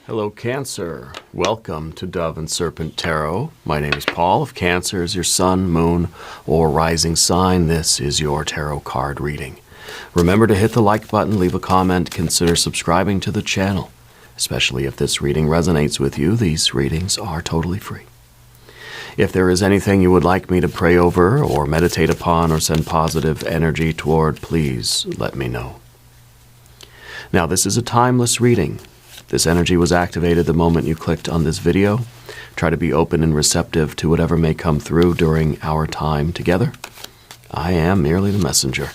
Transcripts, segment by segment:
Hello, Cancer. Welcome to Dove and Serpent Tarot. My name is Paul. If Cancer is your sun, moon, or rising sign, this is your tarot card reading. Remember to hit the like button, leave a comment, consider subscriing to the channel. Especially if this reading resonates with you, these readings are totally free. If there is anything you would like me to pray over or meditate upon or send positive energy toward, please let me know. Now, this is a timeless reading. This energy was activated the moment you clicked on this video. Try to be open and receptive to whatever may come through during our time together. I am merely the messenger,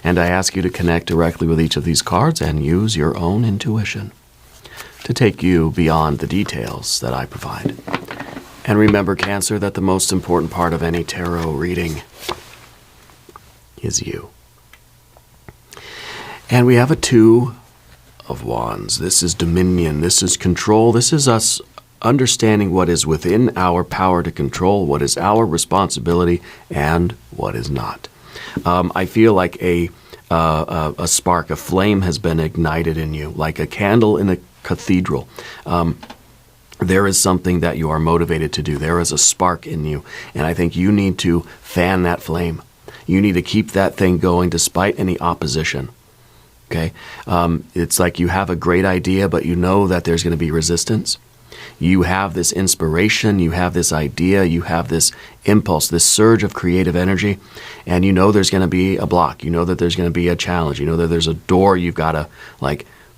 and I ask you to connect directly with each of these cards and use your own intuition to take you beyond the details that I provide. And remember, Cancer, that the most important part of any tarot reading is you. And we have a Two of Wands. This is dominion. This is control. This is us understanding what is within our power to control, what is our responsibility, and what is not. I feel like a spark, a flame has been ignited in you, like a candle in a cathedral. There is something that you are motivated to do. There is a spark in you, and I think you need to fan that flame. You need to keep that thing going despite any opposition. Okay, it's like you have a great idea, but you know that there's going to be resistance. You have this inspiration, you have this idea, you have this impulse, this surge of creative energy, and you know there's going to be a block. You know that there's going to be a challenge. You know that there's a door you've got to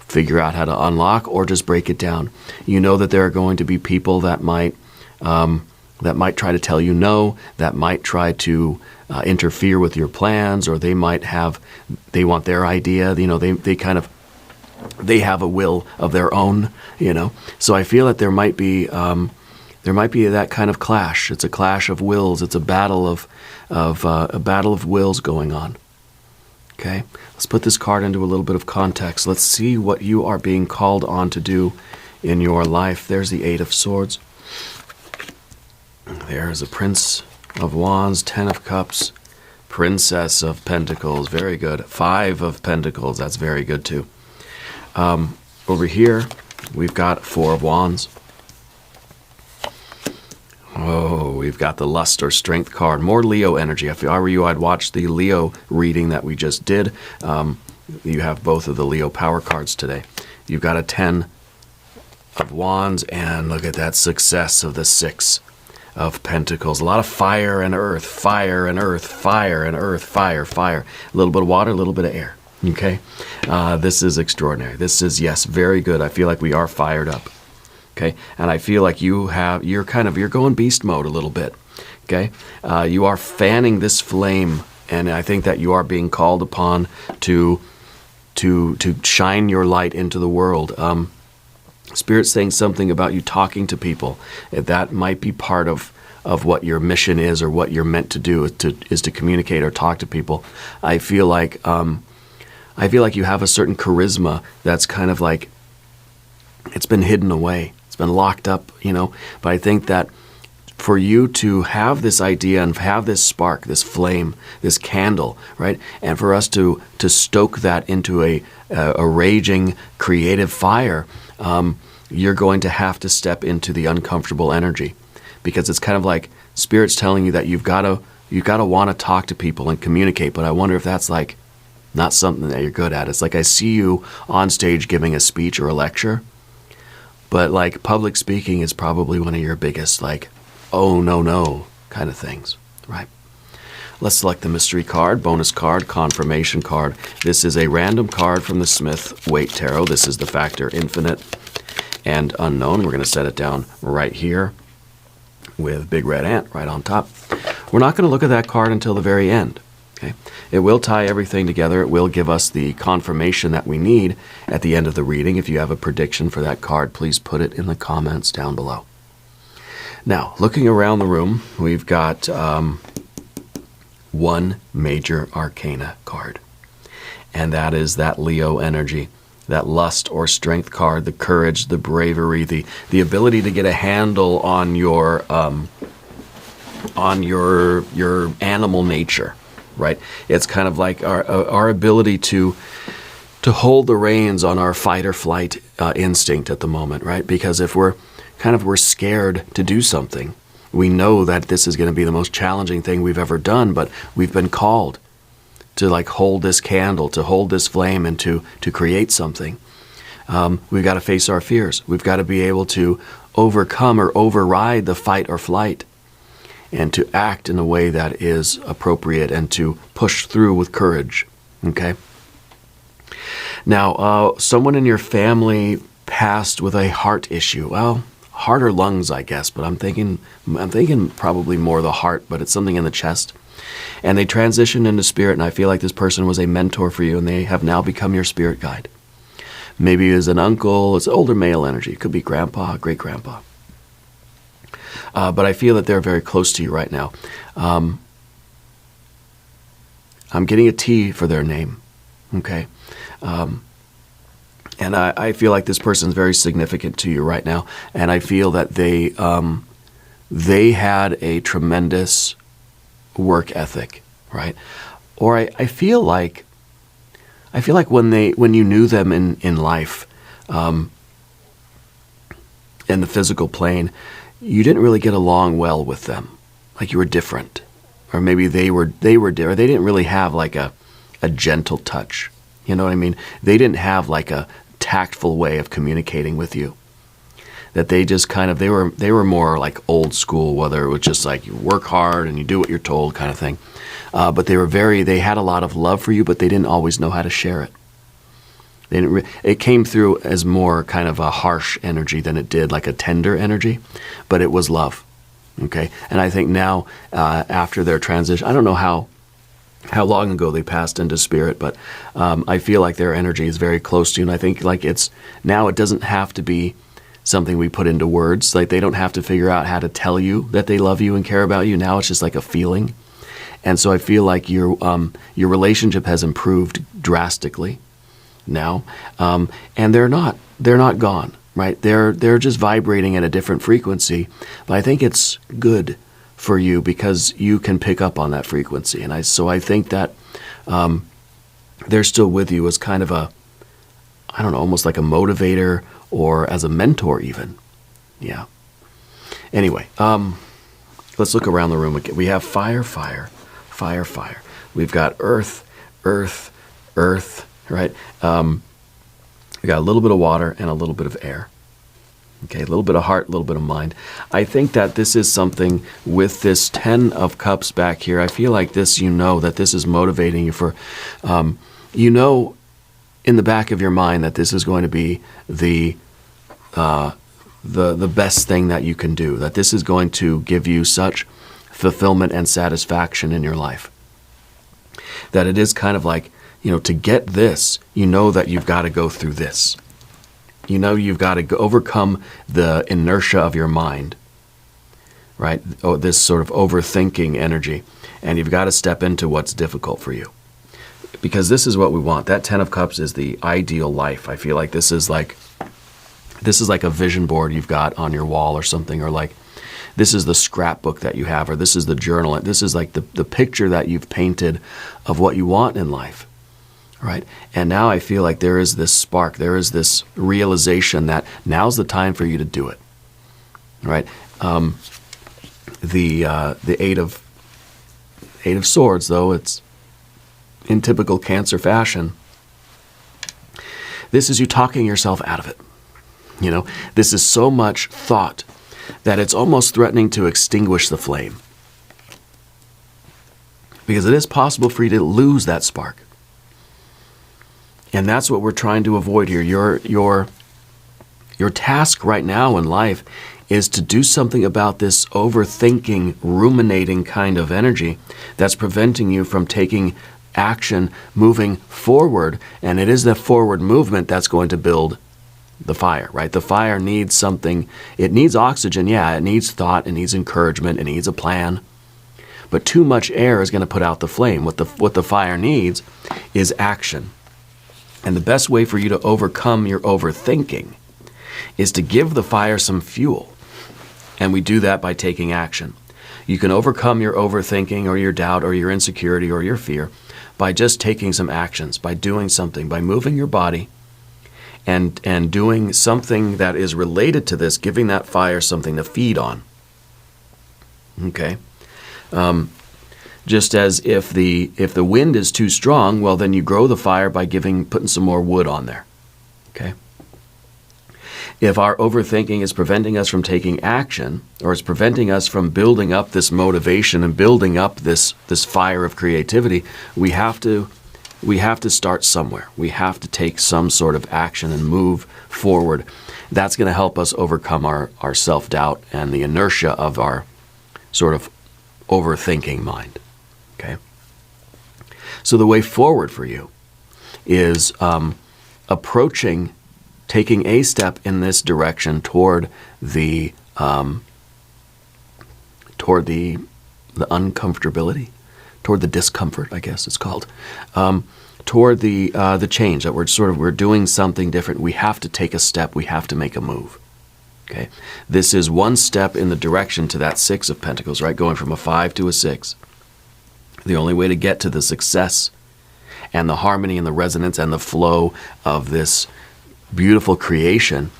figure out how to unlock or just break it down. You know that there are going to be people that might try to tell you no, that might try to interfere with your plans, or they want their idea. You know, they have a will of their own. You know, so I feel that there might be that kind of clash. It's a clash of wills. It's a battle of wills going on. Okay, let's put this card into a little bit of context. Let's see what you are being called on to do in your life. There's the Eight of Swords. There's a Prince of Wands, Ten of Cups, Princess of Pentacles. Very good. Five of Pentacles. That's very good too. Over here, we've got Four of Wands. Oh, we've got the Lust or Strength card. More Leo energy. If I were you, I'd watch the Leo reading that we just did. You have both of the Leo power cards today. You've got a Ten of Wands, and look at that success of the Six of Pentacles. A lot of fire and earth, fire and earth, fire and earth, fire, fire. A little bit of water, a little bit of air. Okay? This is extraordinary. This is, yes, very good. I feel like we are fired up. Okay, and I feel like you're going beast mode a little bit. Okay, you are fanning this flame, and I think that you are being called upon to shine your light into the world. Spirit's saying something about you talking to people. That might be part of what your mission is, or what you're meant to do is to communicate or talk to people. I feel like you have a certain charisma that's kind of like it's been hidden away. It's been locked up, you know, but I think that for you to have this idea and have this spark, this flame, this candle, right, and for us to stoke that into a raging creative fire, you're going to have to step into the uncomfortable energy, because it's kind of like Spirit's telling you that you've got to want to talk to people and communicate. But I wonder if that's like not something that you're good at. It's like I see you on stage giving a speech or a lecture, but like public speaking is probably one of your biggest, like, oh, no kind of things, right? Let's select the mystery card, bonus card, confirmation card. This is a random card from the Smith-Waite Tarot. This is the factor infinite and unknown. We're going to set it down right here with Big Red Ant right on top. We're not going to look at that card until the very end. Okay. It will tie everything together. It will give us the confirmation that we need at the end of the reading. If you have a prediction for that card, please put it in the comments down below. Now, looking around the room, we've got one major arcana card, and that is that Leo energy, that Lust or Strength card, the courage, the bravery, the ability to get a handle on your animal nature. Right? It's kind of like our ability to hold the reins on our fight or flight instinct at the moment, right? Because if we're scared to do something, we know that this is going to be the most challenging thing we've ever done, but we've been called to like hold this candle, to hold this flame, and to create something. We've got to face our fears. We've got to be able to overcome or override the fight or flight, and to act in a way that is appropriate and to push through with courage. Okay? Now, someone in your family passed with a heart issue. Well, heart or lungs, I guess, but I'm thinking probably more the heart, but it's something in the chest. And they transitioned into spirit, and I feel like this person was a mentor for you, and they have now become your spirit guide. Maybe it's an uncle, it's older male energy. It could be grandpa, great-grandpa. But I feel that they're very close to you right now. I'm getting a T for their name, okay? And I feel like this person's very significant to you right now. And I feel that they had a tremendous work ethic, right? Or I feel like when you knew them in life, in the physical plane, you didn't really get along well with them. Like you were different. Or maybe they were different. They didn't really have like a gentle touch. You know what I mean? They didn't have like a tactful way of communicating with you. That they just kind of, they were more like old school, whether it was just like you work hard and you do what you're told kind of thing. But they had a lot of love for you, but they didn't always know how to share it. It came through as more kind of a harsh energy than it did like a tender energy, but it was love. Okay? And I think now, after their transition, I don't know how long ago they passed into spirit, but I feel like their energy is very close to you. And I think like it doesn't have to be something we put into words. Like they don't have to figure out how to tell you that they love you and care about you. Now it's just like a feeling. And so I feel like your relationship has improved drastically now. And they're not gone, right? They're just vibrating at a different frequency. But I think it's good for you because you can pick up on that frequency. And so I think that they're still with you as kind of almost like a motivator or as a mentor even. Yeah. Anyway, let's look around the room again. We have fire, fire, fire, fire. We've got earth, earth, earth, right? We got a little bit of water and a little bit of air. Okay, a little bit of heart, a little bit of mind. I think that this is something with this 10 of Cups back here. I feel like this, that this is motivating you for, in the back of your mind that this is going to be the best thing that you can do, that this is going to give you such fulfillment and satisfaction in your life. That it is kind of like, to get this, that you've got to go through this. You've got to overcome the inertia of your mind, right? Oh, this sort of overthinking energy. And you've got to step into what's difficult for you. Because this is what we want. That 10 of Cups is the ideal life. I feel like this is like a vision board you've got on your wall or something, or like this is the scrapbook that you have, or this is the journal. This is like the picture that you've painted of what you want in life. Right? And now I feel like there is this spark, there is this realization that now's the time for you to do it. Right? The Eight of Swords, though, it's in typical Cancer fashion. This is you talking yourself out of it. This is so much thought that it's almost threatening to extinguish the flame. Because it is possible for you to lose that spark. And that's what we're trying to avoid here. Your task right now in life is to do something about this overthinking, ruminating kind of energy that's preventing you from taking action, moving forward. And it is the forward movement that's going to build the fire, right? The fire needs something. It needs oxygen, yeah. It needs thought. It needs encouragement. It needs a plan. But too much air is going to put out the flame. What the fire needs is action. And the best way for you to overcome your overthinking is to give the fire some fuel. And we do that by taking action. You can overcome your overthinking or your doubt or your insecurity or your fear by just taking some actions, by doing something, by moving your body and doing something that is related to this, giving that fire something to feed on. Okay? Just as if the wind is too strong, well, then you grow the fire by putting some more wood on there. Okay? If our overthinking is preventing us from taking action, or it's preventing us from building up this motivation and building up this fire of creativity, we have to start somewhere. We have to take some sort of action and move forward. That's going to help us overcome our self-doubt and the inertia of our sort of overthinking mind. Okay? So the way forward for you is taking a step in this direction toward the uncomfortability, toward the discomfort, I guess it's called, toward the change, that we're doing something different. We have to take a step. We have to make a move. Okay, this is one step in the direction to that 6 of Pentacles, right? Going from a 5 to a 6. The only way to get to the success and the harmony and the resonance and the flow of this beautiful creation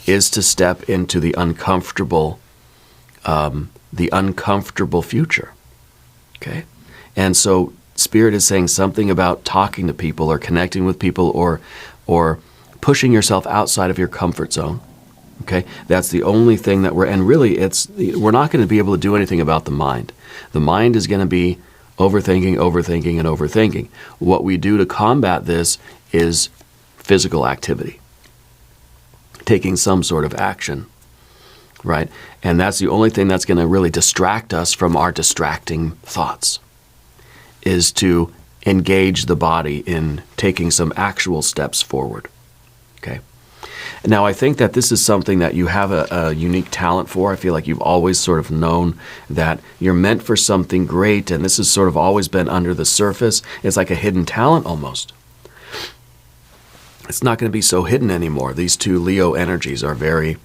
is to step into the uncomfortable future. Okay, and so Spirit is saying something about talking to people or connecting with people or pushing yourself outside of your comfort zone. Okay, that's the only thing that we're not going to be able to do anything about the mind. The mind is going to be overthinking, overthinking, and overthinking. What we do to combat this is physical activity, taking some sort of action, right? And that's the only thing that's going to really distract us from our distracting thoughts, is to engage the body in taking some actual steps forward. Okay. Now, I think that this is something that you have a unique talent for. I feel like you've always sort of known that you're meant for something great, and this has sort of always been under the surface. It's like a hidden talent almost. It's not going to be so hidden anymore. These two Leo energies are very,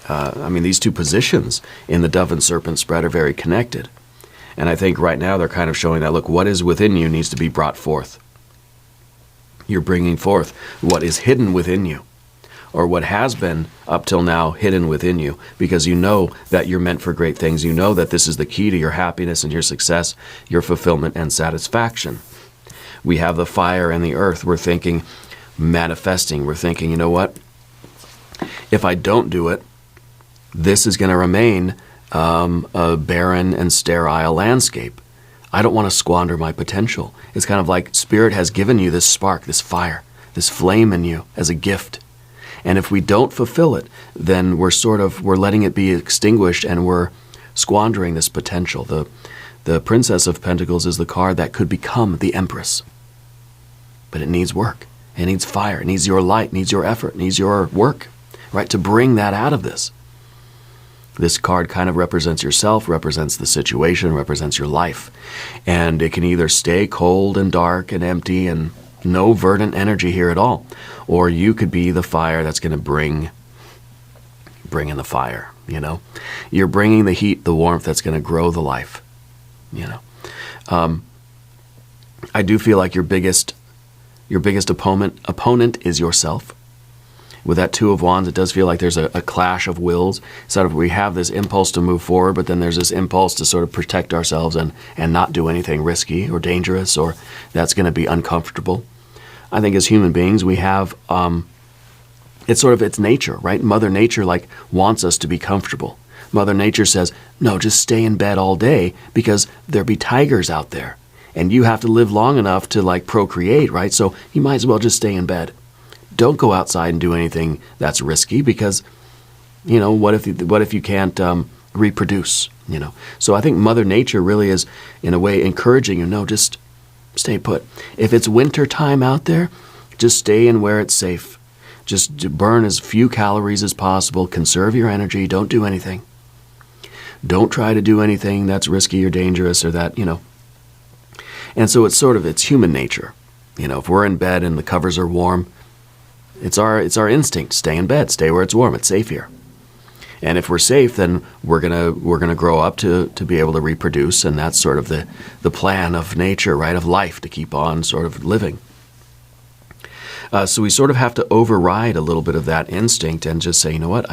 these two positions in the Dove and Serpent spread are very connected. And I think right now they're kind of showing that, look, what is within you needs to be brought forth. You're bringing forth what is hidden within you, or what has been up till now hidden within you, because you know that you're meant for great things. You know that this is the key to your happiness and your success, your fulfillment and satisfaction. We have the fire and the earth. We're thinking manifesting. We're thinking, you know what? If I don't do it, this is going to remain a barren and sterile landscape. I don't want to squander my potential. It's kind of like Spirit has given you this spark, this fire, this flame in you as a gift. And if we don't fulfill it, then we're letting it be extinguished, and we're squandering this potential. The Princess of Pentacles is the card that could become the Empress. But it needs work. It needs fire. It needs your light. It needs your effort. It needs your work, right, to bring that out of this. This card kind of represents yourself, represents the situation, represents your life. And it can either stay cold and dark and empty and no verdant energy here at all, or you could be the fire that's going to bring in the fire, you know. You're bringing the heat, the warmth that's going to grow the life, you know. I do feel like your biggest opponent is yourself. With that Two of Wands, it does feel like there's a clash of wills. Sort of, we have this impulse to move forward, but then there's this impulse to sort of protect ourselves and not do anything risky or dangerous, or that's going to be uncomfortable. I think as human beings, we have, it's nature, right? Mother Nature wants us to be comfortable. Mother Nature says, no, just stay in bed all day because there'll be tigers out there. And you have to live long enough to procreate, right? So you might as well just stay in bed. Don't go outside and do anything that's risky because, you know, what if you can't reproduce, you know? So I think Mother Nature really is, in a way, encouraging you, no, just stay put. If it's winter time out there, just stay in where it's safe. Just burn as few calories as possible. Conserve your energy. Don't do anything. Don't try to do anything that's risky or dangerous or that, you know. And so it's human nature. You know, if we're in bed and the covers are warm, it's our instinct. Stay in bed. Stay where it's warm. It's safe here. And if we're safe, then we're gonna grow up to be able to reproduce, and that's sort of the plan of nature, right, of life, to keep on sort of living. So we sort of have to override a little bit of that instinct and just say, you know what,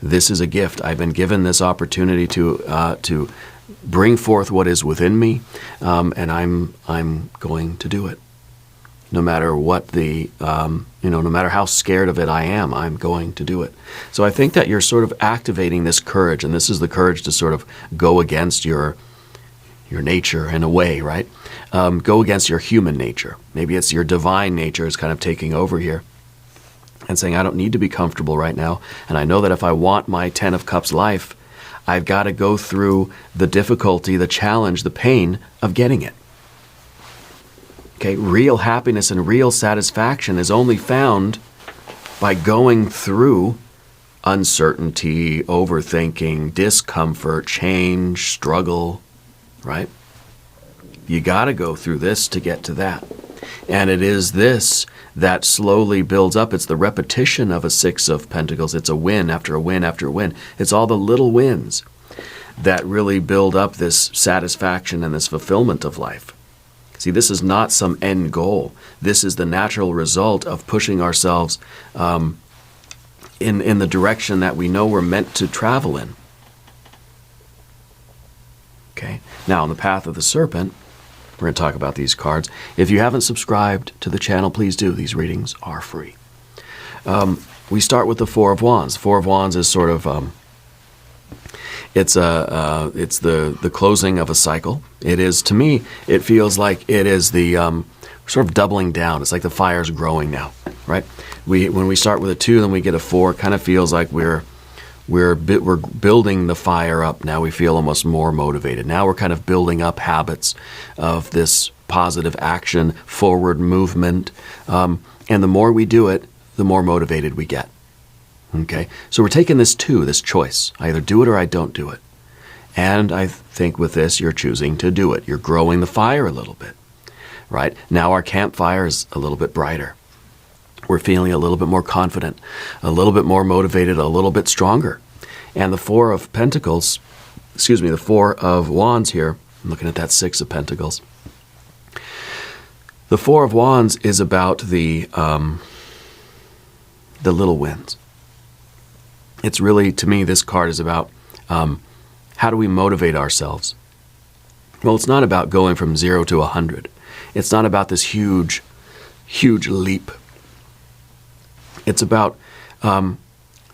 this is a gift. I've been given this opportunity to bring forth what is within me, and I'm going to do it. No matter what no matter how scared of it I am, I'm going to do it. So I think that you're sort of activating this courage, and this is the courage to sort of go against your nature in a way, right? Go against your human nature. Maybe it's your divine nature is kind of taking over here and saying, I don't need to be comfortable right now. And I know that if I want my 10 of Cups life, I've got to go through the difficulty, the challenge, the pain of getting it. Okay, real happiness and real satisfaction is only found by going through uncertainty, overthinking, discomfort, change, struggle, right? You got to go through this to get to that. And it is this that slowly builds up. It's the repetition of a 6 of Pentacles. It's a win after a win after a win. It's all the little wins that really build up this satisfaction and this fulfillment of life. See, this is not some end goal. This is the natural result of pushing ourselves in the direction that we know we're meant to travel in. Okay. Now, on the path of the Serpent, we're going to talk about these cards. If you haven't subscribed to the channel, please do. These readings are free. We start with the 4 of Wands. 4 of Wands is sort of it's the closing of a cycle. It is, to me, it feels like it is the sort of doubling down. It's like the fire's growing now, right? When we start with a 2, then we get a 4. It kind of feels like we're building the fire up. Now we feel almost more motivated. Now we're kind of building up habits of this positive action, forward movement. And the more we do it, the more motivated we get. Okay? So we're taking this 2, this choice. I either do it or I don't do it. And I think with this, you're choosing to do it. You're growing the fire a little bit, right? Now our campfire is a little bit brighter. We're feeling a little bit more confident, a little bit more motivated, a little bit stronger. And the 4 of Pentacles, the 4 of Wands here, I'm looking at that 6 of Pentacles. The 4 of Wands is about the little wins. It's really, to me, this card is about how do we motivate ourselves? Well, it's not about going from 0 to 100. It's not about this huge, huge leap. It's about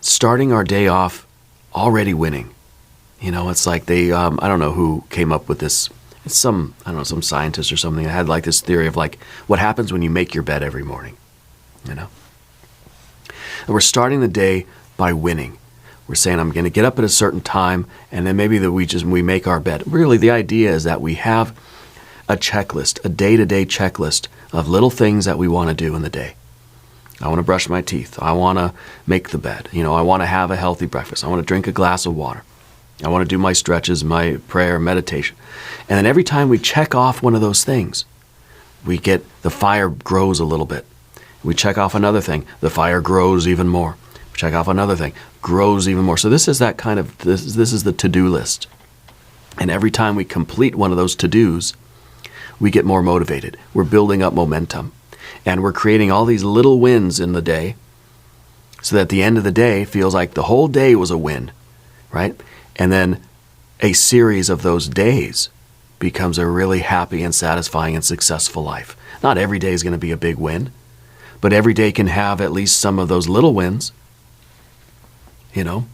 starting our day off already winning. You know, it's like they, I don't know who came up with this. It's some scientist or something that had like this theory of like what happens when you make your bed every morning, you know? And we're starting the day by winning. We're saying, I'm going to get up at a certain time, and then maybe that we make our bed. Really, the idea is that we have a checklist, a day-to-day checklist of little things that we want to do in the day. I want to brush my teeth. I want to make the bed. You know, I want to have a healthy breakfast. I want to drink a glass of water. I want to do my stretches, my prayer, meditation. And then every time we check off one of those things, the fire grows a little bit. We check off another thing, the fire grows even more. We check off another thing, grows even more. So this is that kind of, this is the to-do list. And every time we complete one of those to-dos, we get more motivated. We're building up momentum. And we're creating all these little wins in the day so that the end of the day feels like the whole day was a win, right? And then a series of those days becomes a really happy and satisfying and successful life. Not every day is going to be a big win, but every day can have at least some of those little wins, you know?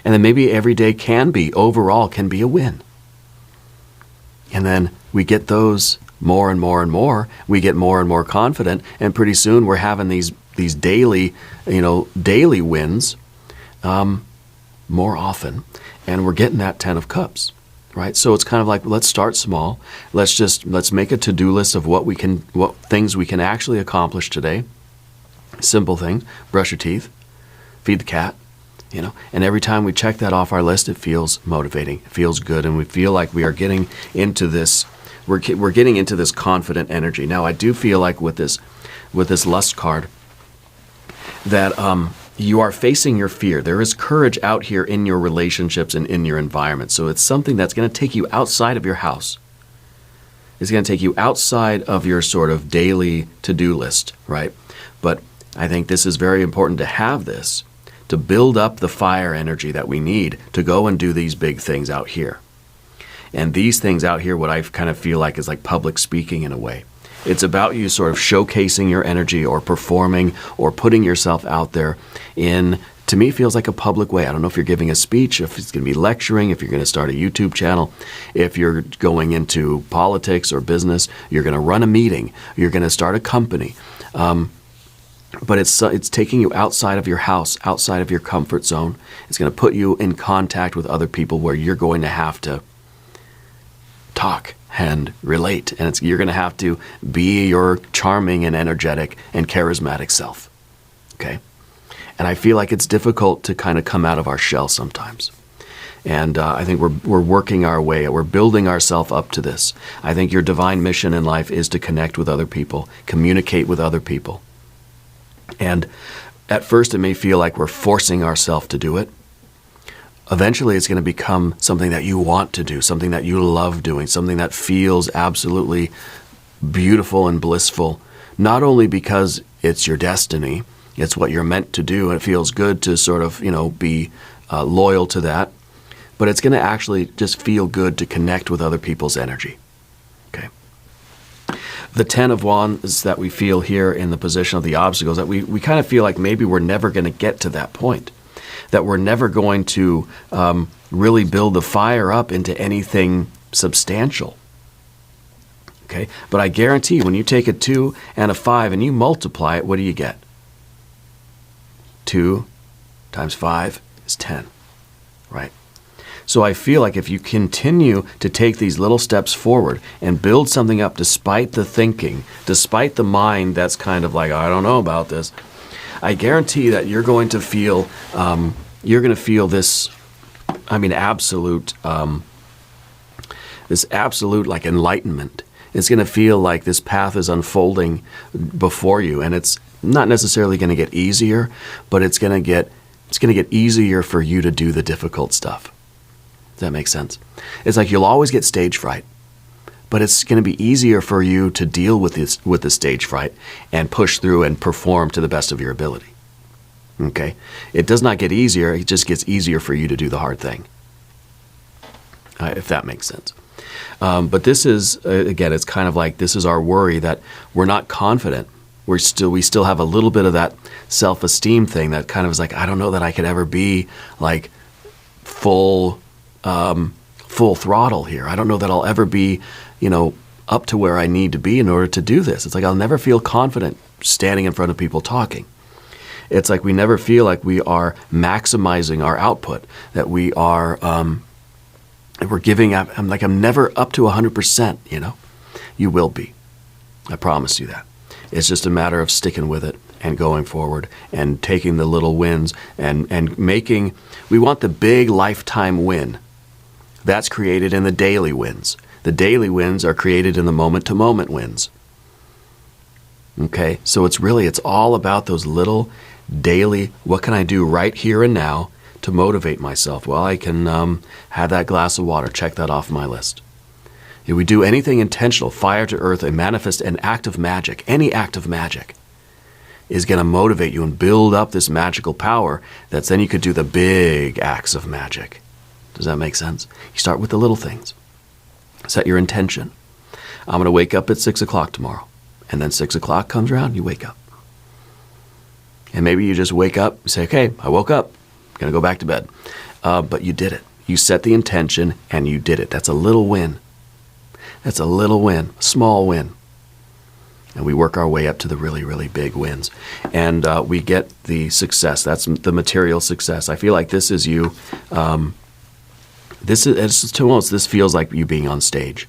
And then maybe every day overall can be a win. And then we get those more and more and more, we get more and more confident, and pretty soon we're having these daily wins more often, and we're getting that 10 of Cups, right? So it's kind of like, let's start small. Let's make a to-do list of what things we can actually accomplish today. Simple things: brush your teeth, feed the cat, you know. And every time we check that off our list, it feels motivating, it feels good, and we feel like we are getting into this. We're getting into this confident energy. Now, I do feel like with this lust card that you are facing your fear. There is courage out here in your relationships and in your environment. So it's something that's going to take you outside of your house. It's going to take you outside of your sort of daily to-do list, right? But I think this is very important to have this, to build up the fire energy that we need to go and do these big things out here. And these things out here, what I kind of feel like is like public speaking in a way. It's about you sort of showcasing your energy or performing or putting yourself out there in, to me, feels like a public way. I don't know if you're giving a speech, if it's going to be lecturing, if you're going to start a YouTube channel, if you're going into politics or business, you're going to run a meeting, you're going to start a company. But it's taking you outside of your house, outside of your comfort zone. It's going to put you in contact with other people where you're going to have to talk and relate. And you're going to have to be your charming and energetic and charismatic self. Okay? And I feel like it's difficult to kind of come out of our shell sometimes. And I think we're working our way, we're building ourselves up to this. I think your divine mission in life is to connect with other people, communicate with other people. And at first it may feel like we're forcing ourselves to do it. Eventually it's going to become something that you want to do, something that you love doing, something that feels absolutely beautiful and blissful, not only because it's your destiny, it's what you're meant to do, and it feels good to sort of, be loyal to that, but it's going to actually just feel good to connect with other people's energy. Okay. The 10 of Wands that we feel here in the position of the obstacles, that we kind of feel like maybe we're never going to get to that point, that we're never going to really build the fire up into anything substantial. Okay, but I guarantee when you take a 2 and a 5 and you multiply it, what do you get? 2 times 5 is 10, right? So I feel like if you continue to take these little steps forward and build something up despite the thinking, despite the mind that's kind of like, I don't know about this, I guarantee that you're going to feel this, absolute, this absolute like enlightenment. It's going to feel like this path is unfolding before you, and it's not necessarily going to get easier, but it's going to get easier for you to do the difficult stuff. Does that make sense? It's like you'll always get stage fright, but it's going to be easier for you to deal with the stage fright and push through and perform to the best of your ability. Okay? It does not get easier, it just gets easier for you to do the hard thing. If that makes sense. But this is, again, it's kind of like this is our worry that we're not confident. We still have a little bit of that self-esteem thing that kind of is like, I don't know that I could ever be like full throttle here. I don't know that I'll ever be, up to where I need to be in order to do this. It's like I'll never feel confident standing in front of people talking. It's like we never feel like we are maximizing our output, that we are, we're giving up. I'm never up to 100%, You will be. I promise you that. It's just a matter of sticking with it and going forward and taking the little wins and making, we want the big lifetime win. That's created in the daily wins. The daily wins are created in the moment-to-moment wins. Okay, so it's all about those little daily, what can I do right here and now to motivate myself? Well, I can have that glass of water, check that off my list. If we do anything intentional, fire to earth, and manifest an act of magic, any act of magic is going to motivate you and build up this magical power that's then you could do the big acts of magic. Does that make sense? You start with the little things. Set your intention. I'm going to wake up at 6 o'clock tomorrow. And then 6 o'clock comes around, you wake up. And maybe you just wake up and say, okay, I woke up. I'm going to go back to bed. But you did it. You set the intention and you did it. That's a little win. That's a little win, a small win. And we work our way up to the really, really big wins. And we get the success. That's the material success. I feel like this is you. This feels like you being on stage.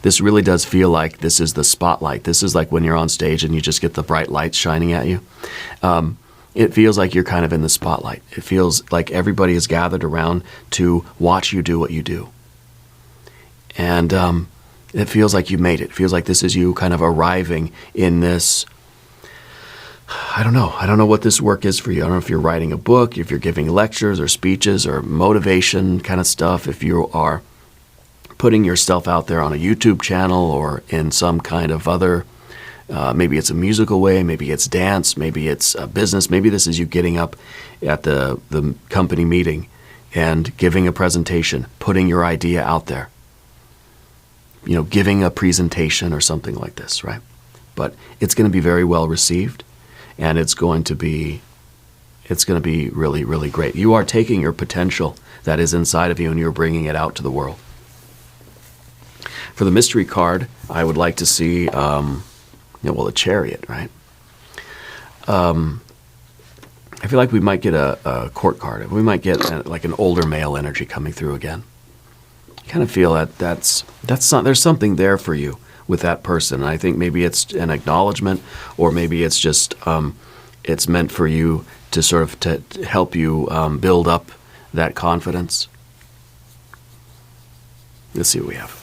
This really does feel like this is the spotlight. This is like when you're on stage and you just get the bright lights shining at you. It feels like you're kind of in the spotlight. It feels like everybody is gathered around to watch you do what you do. And it feels like you made it. It feels like this is you kind of arriving in this, I don't know. I don't know what this work is for you. I don't know if you're writing a book, if you're giving lectures or speeches or motivation kind of stuff, if you are putting yourself out there on a YouTube channel or in some kind of other, maybe it's a musical way, maybe it's dance, maybe it's a business, maybe this is you getting up at the company meeting and giving a presentation, putting your idea out there, giving a presentation or something like this, right? But it's going to be very well received, and it's going to be really, really great. You are taking your potential that is inside of you and you're bringing it out to the world. For the mystery card, I would like to see, the Chariot, right? I feel like we might get a court card. We might get like an older male energy coming through again. I kind of feel that there's something there for you with that person. And I think maybe it's an acknowledgement, or maybe it's just it's meant for you to sort of to help you build up that confidence. Let's see what we have.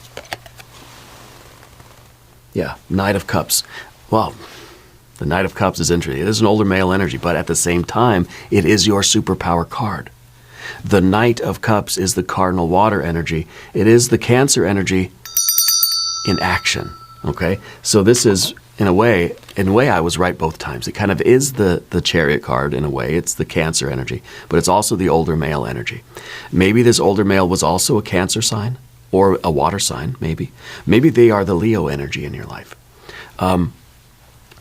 Yeah, Knight of Cups. Well, the Knight of Cups is interesting. It is an older male energy, but at the same time, it is your superpower card. The Knight of Cups is the cardinal water energy. It is the Cancer energy in action, okay? So this is, in a way, I was right both times. It kind of is the Chariot card in a way. It's the Cancer energy, but it's also the older male energy. Maybe this older male was also a Cancer sign or a water sign, maybe. Maybe they are the Leo energy in your life.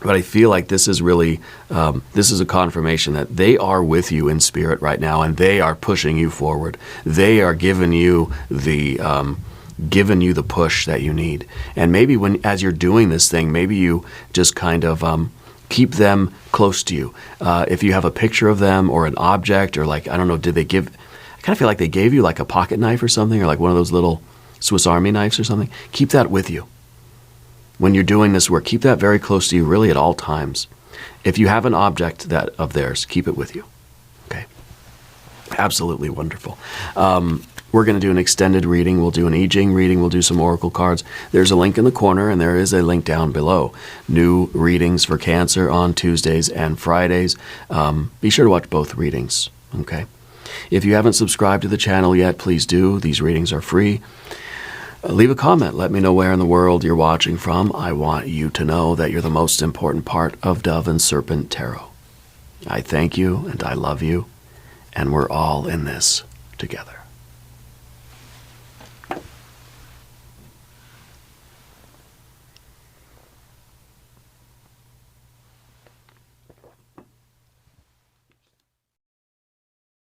But I feel like this is really, this is a confirmation that they are with you in spirit right now, and they are pushing you forward. They are giving you the push that you need. And maybe as you're doing this thing, maybe you just kind of keep them close to you. If you have a picture of them or an object, or like, I don't know, I kind of feel like they gave you like a pocket knife or something, or like one of those little Swiss Army knives or something. Keep that with you. When you're doing this work, keep that very close to you, really at all times. If you have an object of theirs, keep it with you. Okay? Absolutely wonderful. We're going to do an extended reading. We'll do an I Ching reading. We'll do some oracle cards. There's a link in the corner, and there is a link down below. New readings for Cancer on Tuesdays and Fridays. Be sure to watch both readings. Okay? If you haven't subscribed to the channel yet, please do. These readings are free. Leave a comment. Let me know where in the world you're watching from. I want you to know that you're the most important part of Dove and Serpent Tarot. I thank you and I love you, and we're all in this together.